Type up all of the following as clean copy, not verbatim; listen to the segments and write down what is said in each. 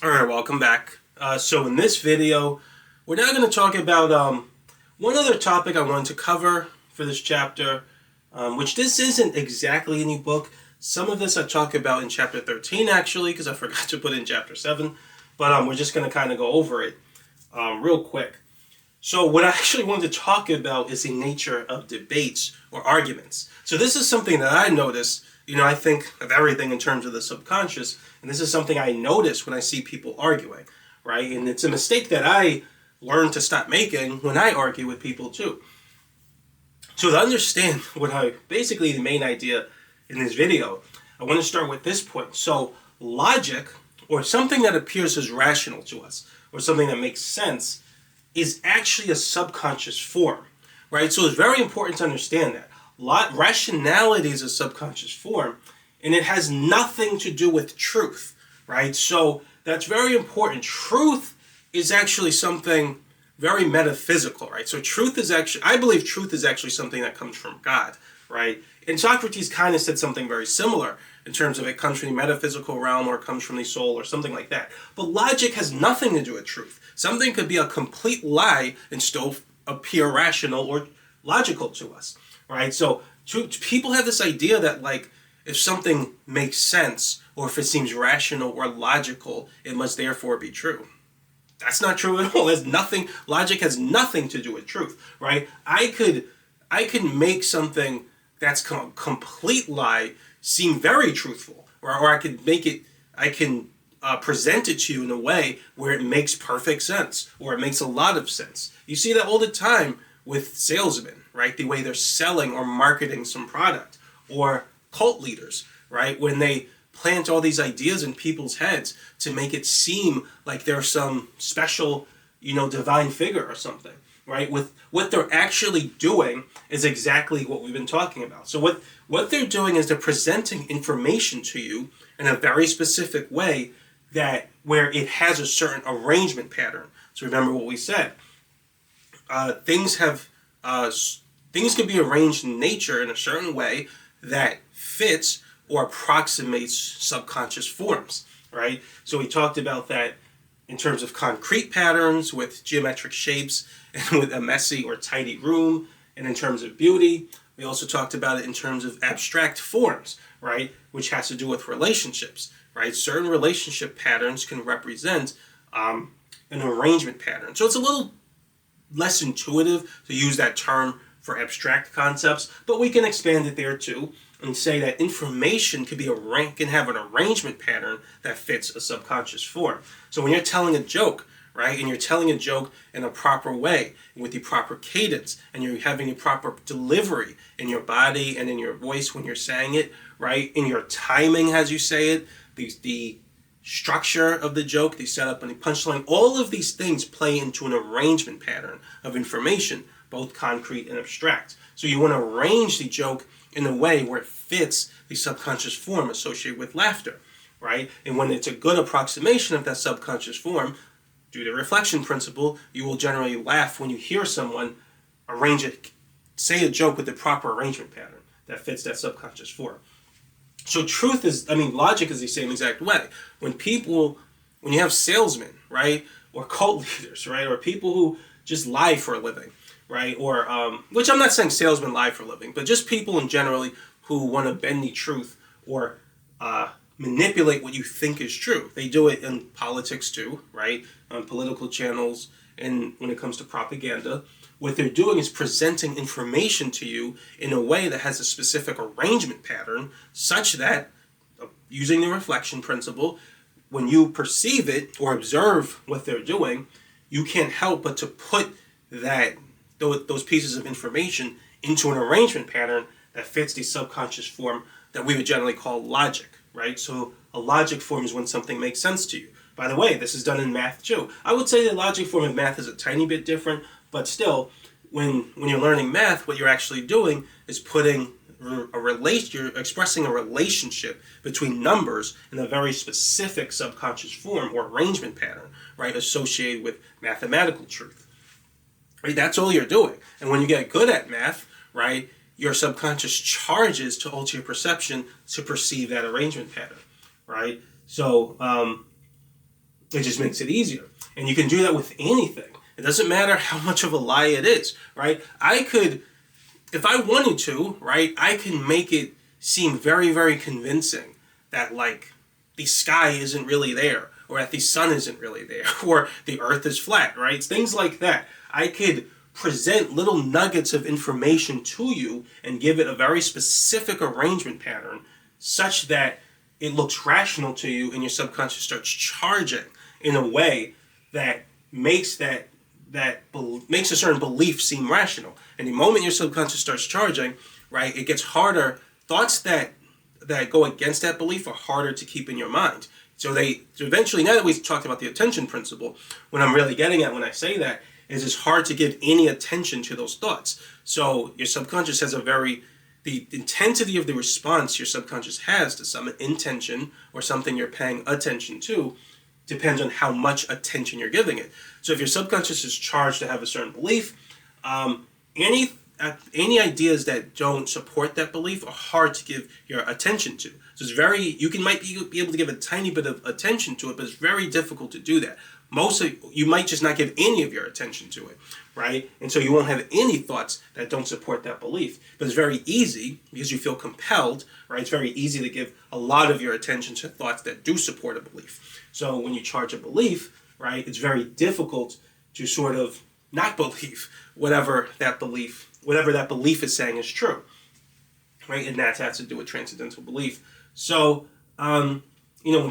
Alright, welcome back. So in this video, we're now going to talk about one other topic I wanted to cover for this chapter, which this isn't exactly a new book. Some of this I talk about in chapter 13 actually, because I forgot to put in chapter 7, but we're just going to kind of go over it real quick. So what I actually wanted to talk about is the nature of debates or arguments. So this is something that I notice. I think of everything in terms of the subconscious, and this is something I notice when I see people arguing, right? And it's a mistake that I learned to stop making when I argue with people too. So to understand basically the main idea in this video, I want to start with this point. So logic, or something that appears as rational to us, or something that makes sense, is actually a subconscious form, right? So it's very important to understand that. Rationality is a subconscious form, and it has nothing to do with truth, right? So that's very important. Truth is actually something very metaphysical, right? So I believe truth is actually something that comes from God, right? And Socrates kind of said something very similar in terms of it comes from the metaphysical realm or it comes from the soul or something like that. But logic has nothing to do with truth. Something could be a complete lie and still appear rational or logical to us. Right, so people have this idea that if something makes sense or if it seems rational or logical, it must therefore be true. That's not true at all. Logic has nothing to do with truth, right? I could make something that's complete lie seem very truthful, or I can present it to you in a way where it makes perfect sense or it makes a lot of sense. You see that all the time with salesmen, right? The way they're selling or marketing some product, or cult leaders, right? When they plant all these ideas in people's heads to make it seem like they're some special, divine figure or something, right? With what they're actually doing is exactly what we've been talking about. So what they're doing is they're presenting information to you in a very specific way where it has a certain arrangement pattern. So remember what we said. Things can be arranged in nature in a certain way that fits or approximates subconscious forms, right? So we talked about that in terms of concrete patterns with geometric shapes and with a messy or tidy room, and in terms of beauty. We also talked about it in terms of abstract forms, right? Which has to do with relationships, right? Certain relationship patterns can represent an arrangement pattern. So it's a little less intuitive to use that term for abstract concepts, but we can expand it there too and say that information can have an arrangement pattern that fits a subconscious form. So when you're telling a joke, right, and you're telling a joke in a proper way, with the proper cadence, and you're having a proper delivery in your body and in your voice when you're saying it, right, in your timing as you say it, the structure of the joke, the setup and the punchline, all of these things play into an arrangement pattern of information, both concrete and abstract. So you want to arrange the joke in a way where it fits the subconscious form associated with laughter, right? And when it's a good approximation of that subconscious form, due to the reflection principle, you will generally laugh when you hear someone say a joke with the proper arrangement pattern that fits that subconscious form. So logic is the same exact way. When you have salesmen, right, or cult leaders, right, or people who just lie for a living, right, or, which I'm not saying salesmen lie for a living, but just people in general who want to bend the truth or manipulate what you think is true. They do it in politics too, right, on political channels, and when it comes to propaganda. What they're doing is presenting information to you in a way that has a specific arrangement pattern such that, using the reflection principle, when you perceive it or observe what they're doing, you can't help but to put those pieces of information into an arrangement pattern that fits the subconscious form that we would generally call logic, right? So a logic form is when something makes sense to you. By the way, this is done in math too. I would say the logic form of math is a tiny bit different, but still, when you're learning math, what you're actually doing is you're expressing a relationship between numbers in a very specific subconscious form or arrangement pattern, right, associated with mathematical truth. Right? That's all you're doing. And when you get good at math, right, your subconscious charges to alter your perception to perceive that arrangement pattern, right? So It just makes it easier. And you can do that with anything. It doesn't matter how much of a lie it is, right? I could, if I wanted to, right, I can make it seem very, very convincing that, like, the sky isn't really there, or that the sun isn't really there, or the earth is flat, right? Things like that. I could present little nuggets of information to you and give it a very specific arrangement pattern such that it looks rational to you and your subconscious starts charging in a way that makes makes a certain belief seem rational. And the moment your subconscious starts charging, right, it gets harder. Thoughts that go against that belief are harder to keep in your mind. So eventually, now that we've talked about the attention principle, what I'm really getting at when I say that is it's hard to give any attention to those thoughts. So your subconscious has the intensity of the response your subconscious has to some intention or something you're paying attention to depends on how much attention you're giving it. So if your subconscious is charged to have a certain belief, any ideas that don't support that belief are hard to give your attention to. So it's might be able to give a tiny bit of attention to it, but it's very difficult to do that. You might just not give any of your attention to it, right? And so you won't have any thoughts that don't support that belief. But it's very easy, because you feel compelled, right? It's very easy to give a lot of your attention to thoughts that do support a belief. So when you charge a belief, right, it's very difficult to sort of not believe whatever that belief is saying is true, right? And that has to do with transcendental belief. So, when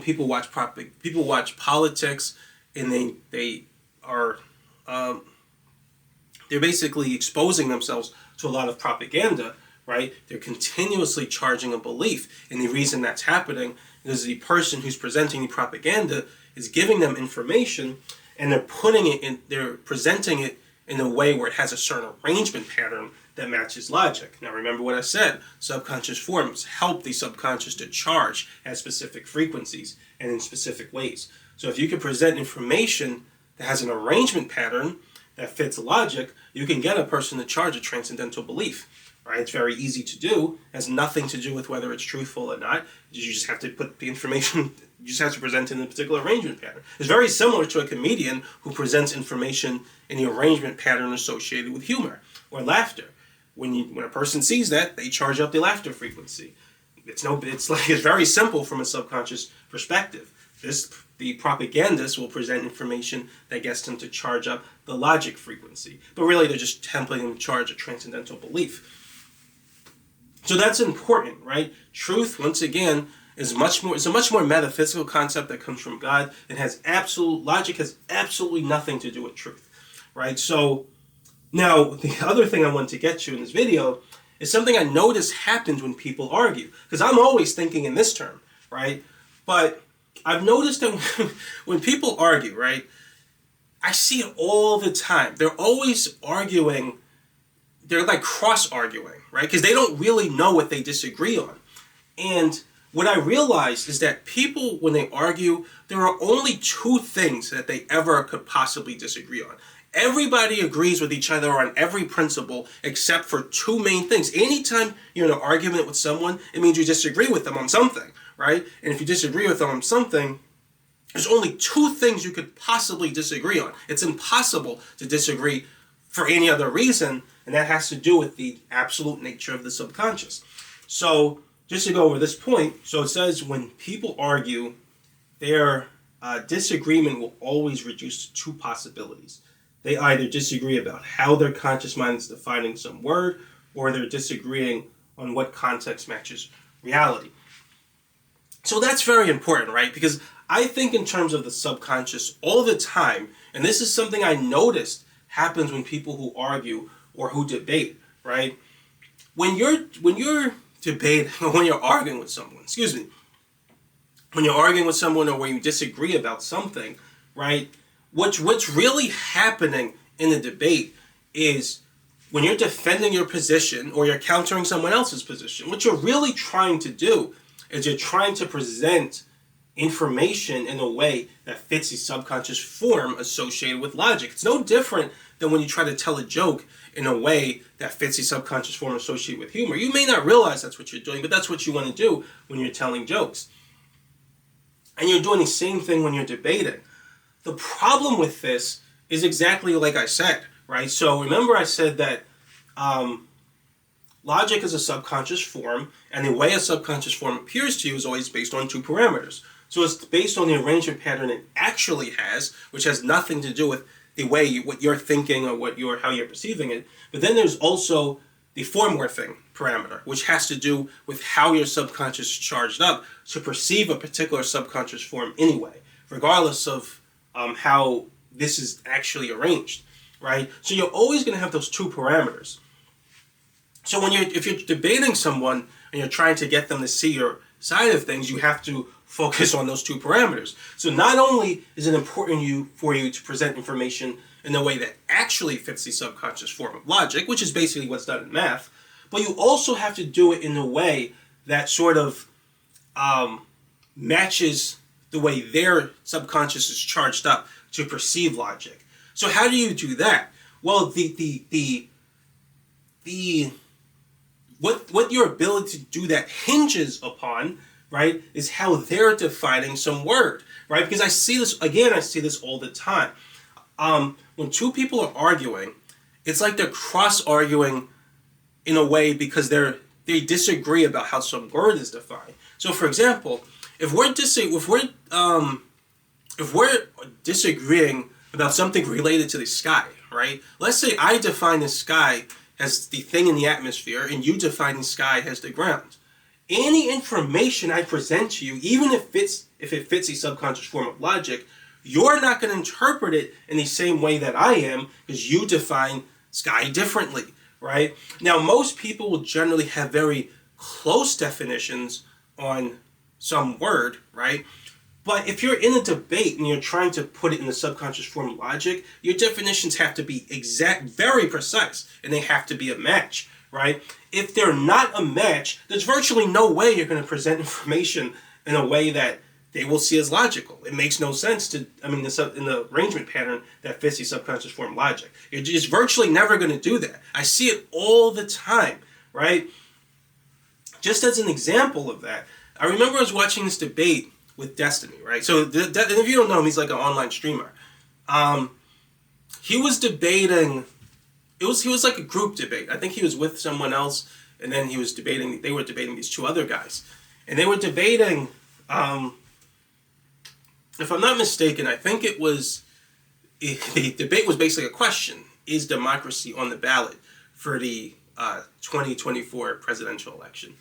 people watch politics, and they're basically exposing themselves to a lot of propaganda, right? They're continuously charging a belief. And the reason that's happening is the person who's presenting the propaganda is giving them information, and they're presenting it in a way where it has a certain arrangement pattern that matches logic. Now remember what I said, subconscious forms help the subconscious to charge at specific frequencies and in specific ways. So if you can present information that has an arrangement pattern that fits logic, you can get a person to charge a transcendental belief, right? It's very easy to do. It has nothing to do with whether it's truthful or not. You just have to put the information, you just have to present it in a particular arrangement pattern. It's very similar to a comedian who presents information in the arrangement pattern associated with humor or laughter. When a person sees that, they charge up the laughter frequency. It's very simple from a subconscious perspective. The propagandist will present information that gets them to charge up the logic frequency. But really, they're just tempting them to charge a transcendental belief. So that's important, right? Truth, once again, is a much more metaphysical concept that comes from God. Logic has absolutely nothing to do with truth, right? So now, the other thing I want to get to in this video is something I notice happens when people argue. Because I'm always thinking in this term, right? But I've noticed that when people argue, right, I see it all the time. They're always arguing. They're like cross-arguing, right? Because they don't really know what they disagree on. And what I realize is that people, when they argue, there are only two things that they ever could possibly disagree on. Everybody agrees with each other on every principle except for two main things. Anytime you're in an argument with someone, it means you disagree with them on something, right? And if you disagree with them on something, there's only two things you could possibly disagree on. It's impossible to disagree for any other reason, and that has to do with the absolute nature of the subconscious. So just to go over this point, so it says when people argue, their disagreement will always reduce to two possibilities. They either disagree about how their conscious mind is defining some word, or they're disagreeing on what context matches reality. So that's very important, right? Because I think in terms of the subconscious all the time, and this is something I noticed happens when people who argue or who debate, right? When you're debating, or when you're arguing with someone, when you're arguing with someone or when you disagree about something, right? What's really happening in the debate is when you're defending your position or you're countering someone else's position, what you're really trying to do is you're trying to present information in a way that fits the subconscious form associated with logic. It's no different than when you try to tell a joke in a way that fits the subconscious form associated with humor. You may not realize that's what you're doing, but that's what you want to do when you're telling jokes. And you're doing the same thing when you're debating. the problem with this is exactly like I said, right? So remember I said that logic is a subconscious form, and the way a subconscious form appears to you is always based on two parameters. So it's based on the arrangement pattern it actually has, which has nothing to do with the way what you're thinking or how you're perceiving it. But then there's also the form morphing parameter, which has to do with how your subconscious is charged up to perceive a particular subconscious form anyway, regardless of how this is actually arranged, right? So you're always going to have those two parameters. So if you're debating someone and you're trying to get them to see your side of things, you have to focus on those two parameters. So not only is it important for you to present information in a way that actually fits the subconscious form of logic, which is basically what's done in math, but you also have to do it in a way that sort of matches the way their subconscious is charged up to perceive logic. So how do you do that? Well, what your ability to do that hinges upon, right, is how they're defining some word, right? Because I see this all the time. When two people are arguing, it's like they're cross-arguing in a way because they disagree about how some word is defined. So, for example, if we're disagreeing about something related to the sky, right? Let's say I define the sky as the thing in the atmosphere, and you define the sky as the ground. Any information I present to you, even if it fits a subconscious form of logic, you're not going to interpret it in the same way that I am, because you define sky differently, right? Now, most people will generally have very close definitions on some word, right? But if you're in a debate and you're trying to put it in the subconscious form of logic, your definitions have to be exact, very precise, and they have to be a match, right? If they're not a match, there's virtually no way you're going to present information in a way that they will see as logical. It makes no sense in the arrangement pattern that fits the subconscious form of logic. You're just virtually never going to do that. I see it all the time, right? Just as an example of that, I remember I was watching this debate with Destiny, right? So, and if you don't know him, he's like an online streamer. He was debating. He was like a group debate. I think he was with someone else, and then they were debating these two other guys. And they were debating, if I'm not mistaken, I think the debate was basically a question: is democracy on the ballot for the 2024 presidential election?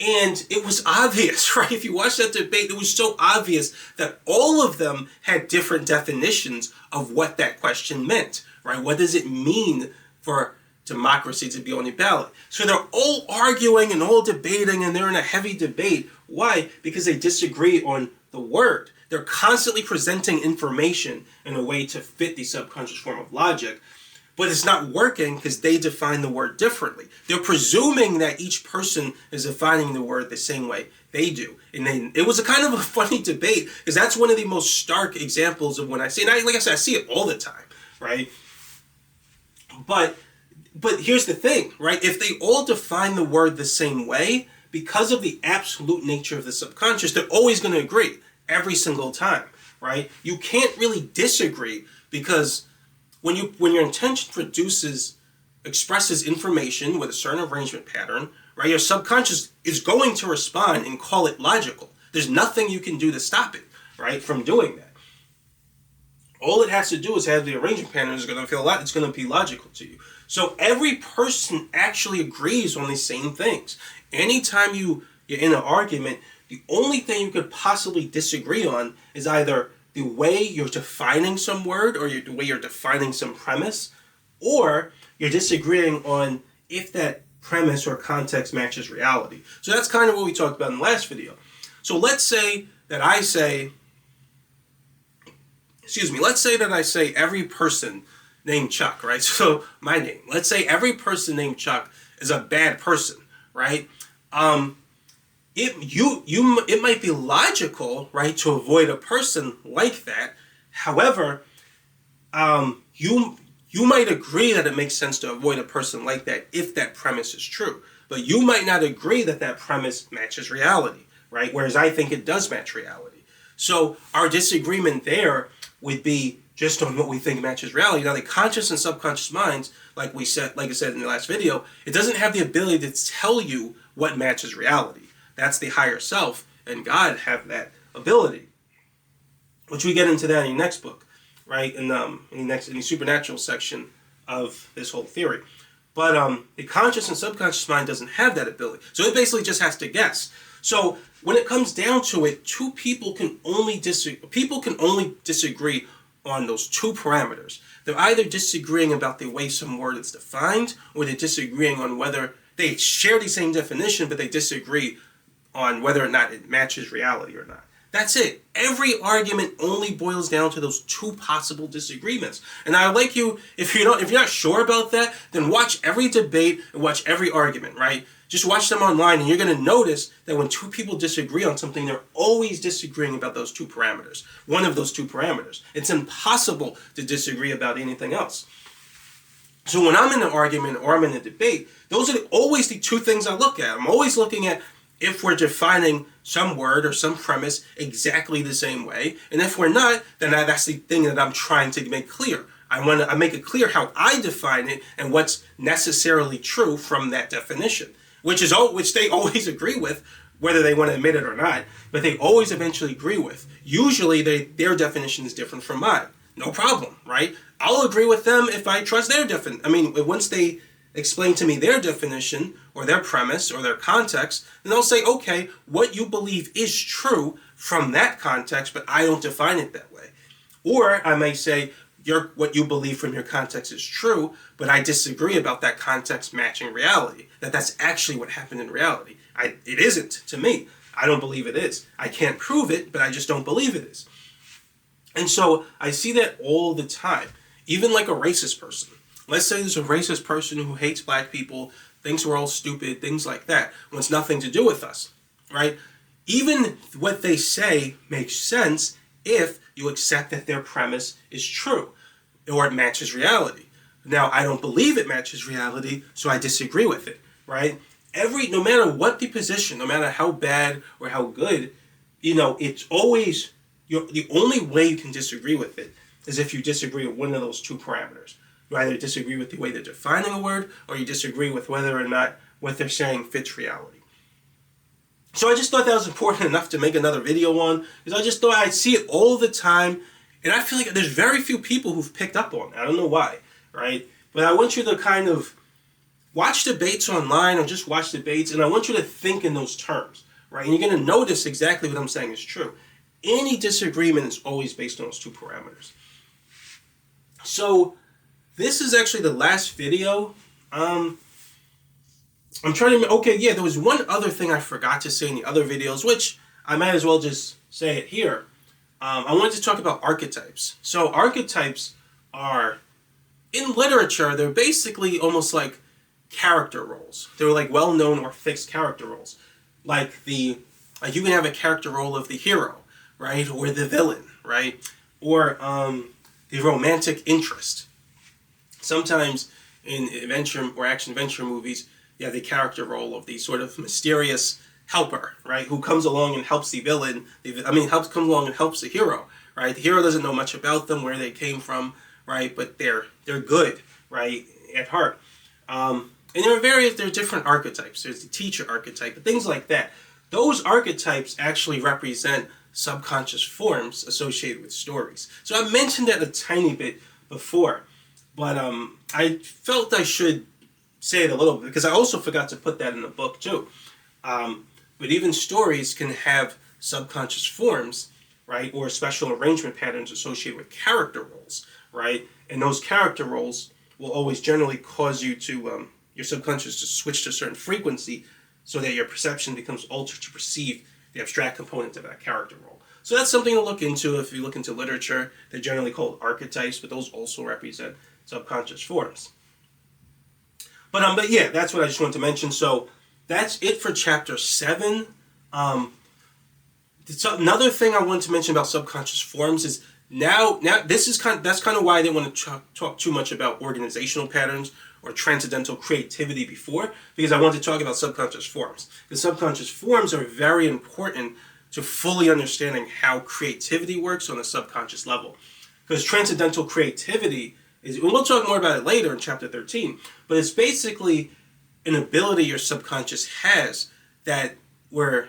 And it was obvious, right? If you watch that debate, it was so obvious that all of them had different definitions of what that question meant, right? What does it mean for democracy to be on the ballot? So they're all arguing and all debating, and they're in a heavy debate. Why? Because they disagree on the word. They're constantly presenting information in a way to fit the subconscious form of logic. But it's not working because they define the word differently. They're presuming that each person is defining the word the same way they do. And it was a kind of a funny debate because that's one of the most stark examples of when I see it. And like I said, I see it all the time, right? But here's the thing, right? If they all define the word the same way, because of the absolute nature of the subconscious, they're always going to agree every single time, right? You can't really disagree because when your intention expresses information with a certain arrangement pattern, right, your subconscious is going to respond and call it logical. There's nothing you can do to stop it, right, from doing that. All it has to do is have the arrangement pattern is going to it's going to be logical to you. So every person actually agrees on the same things. Anytime you're in an argument, the only thing you could possibly disagree on is either the way you're defining some word or the way you're defining some premise, or you're disagreeing on if that premise or context matches reality. So that's kind of what we talked about in the last video. So let's say that I say every person named Chuck, right? So my name. Let's say every person named Chuck is a bad person, right? It might be logical, right, to avoid a person like that. However, you might agree that it makes sense to avoid a person like that if that premise is true. But you might not agree that that premise matches reality, right? Whereas I think it does match reality. So our disagreement there would be just on what we think matches reality. Now, the conscious and subconscious minds, like I said in the last video, it doesn't have the ability to tell you what matches reality. That's the higher self, and God have that ability, which we get into that in the next book, right? In the supernatural section of this whole theory. But the conscious and subconscious mind doesn't have that ability, so it basically just has to guess. So when it comes down to it, people can only disagree on those two parameters. They're either disagreeing about the way some word is defined, or they're disagreeing on whether they share the same definition, but they disagree on whether or not it matches reality or not. That's it. Every argument only boils down to those two possible disagreements. And I like you, if you're not sure about that, then watch every debate and watch every argument, right? Just watch them online, and you're going to notice that when two people disagree on something, they're always disagreeing about those two parameters. One of those two parameters. It's impossible to disagree about anything else. So when I'm in an argument or I'm in a debate, those are always the two things I look at. I'm always looking at if we're defining some word or some premise exactly the same way. And if we're not, then that's the thing that I'm trying to make clear. I make it clear how I define it and what's necessarily true from that definition, which they always agree with, whether they want to admit it or not, but they always eventually agree with. Usually their definition is different from mine. No problem, right? I'll agree with them if I trust their definition. I mean, once they explain to me their definition or their premise or their context, then they'll say, okay, what you believe is true from that context, but I don't define it that way. Or I may say, what you believe from your context is true, but I disagree about that context matching reality. That's actually what happened in reality. It isn't to me. I don't believe it is. I can't prove it, but I just don't believe it is. And so I see that all the time, even like a racist person. Let's say there's a racist person who hates black people, thinks we're all stupid, things like that, wants nothing to do with us, right? Even what they say makes sense if you accept that their premise is true or it matches reality. Now, I don't believe it matches reality, so I disagree with it, right? No matter what the position, no matter how bad or how good, it's always, the only way you can disagree with it is if you disagree with one of those two parameters. You either disagree with the way they're defining a word, or you disagree with whether or not what they're saying fits reality. So I just thought that was important enough to make another video on, because I just thought I'd see it all the time, and I feel like there's very few people who've picked up on it. I don't know why, right? But I want you to kind of watch debates online, or just watch debates, and I want you to think in those terms, right? And you're going to notice exactly what I'm saying is true. Any disagreement is always based on those two parameters. So this is actually the last video. I'm trying to, there was one other thing I forgot to say in the other videos, which I might as well just say it here. I wanted to talk about archetypes. So archetypes are, in literature, they're basically almost like character roles. They're like well-known or fixed character roles. Like you can have a character role of the hero, right? Or the villain, right? Or the romantic interest. Sometimes in adventure or action-adventure movies, you have the character role of the sort of mysterious helper, right? Who comes along and helps the villain. Comes along and helps the hero, right? The hero doesn't know much about them, where they came from, right? But they're good, right? At heart. And there are different archetypes. There's the teacher archetype, and things like that. Those archetypes actually represent subconscious forms associated with stories. So I mentioned that a tiny bit before, but I felt I should say it a little bit, because I also forgot to put that in the book too. But even stories can have subconscious forms, right, or special arrangement patterns associated with character roles, right? And those character roles will always generally cause you to, your subconscious to switch to a certain frequency so that your perception becomes altered to perceive the abstract component of that character role. So that's something to look into. If you look into literature, they're generally called archetypes, but those also represent subconscious forms. But yeah, that's what I just wanted to mention. So that's it for chapter 7. Another thing I wanted to mention about subconscious forms is now that's kind of why I didn't want to talk too much about organizational patterns or transcendental creativity before, because I wanted to talk about subconscious forms. The subconscious forms are very important to fully understanding how creativity works on a subconscious level. Because transcendental creativity is, and we'll talk more about it later in chapter 13, but it's basically an ability your subconscious has that where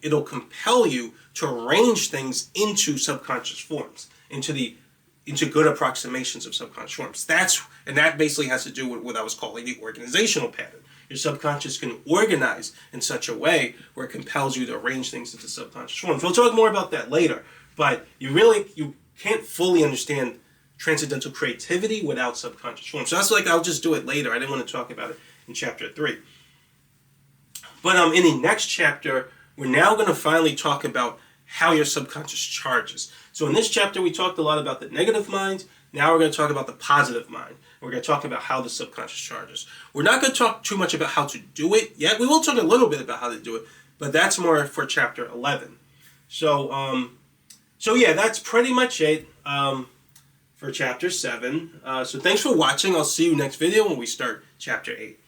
it'll compel you to arrange things into subconscious forms, into good approximations of subconscious forms. That basically has to do with what I was calling the organizational pattern. Your subconscious can organize in such a way where it compels you to arrange things into subconscious forms. We'll talk more about that later, but you can't fully understand transcendental creativity without subconscious forms. So that's like, I'll just do it later. I didn't want to talk about it in chapter 3. But in the next chapter, we're now going to finally talk about how your subconscious charges. So in this chapter, we talked a lot about the negative mind. Now we're going to talk about the positive mind. We're going to talk about how the subconscious charges. We're not going to talk too much about how to do it yet. We will talk a little bit about how to do it, but that's more for chapter 11. So yeah, that's pretty much it for chapter 7. So thanks for watching. I'll see you next video when we start chapter 8.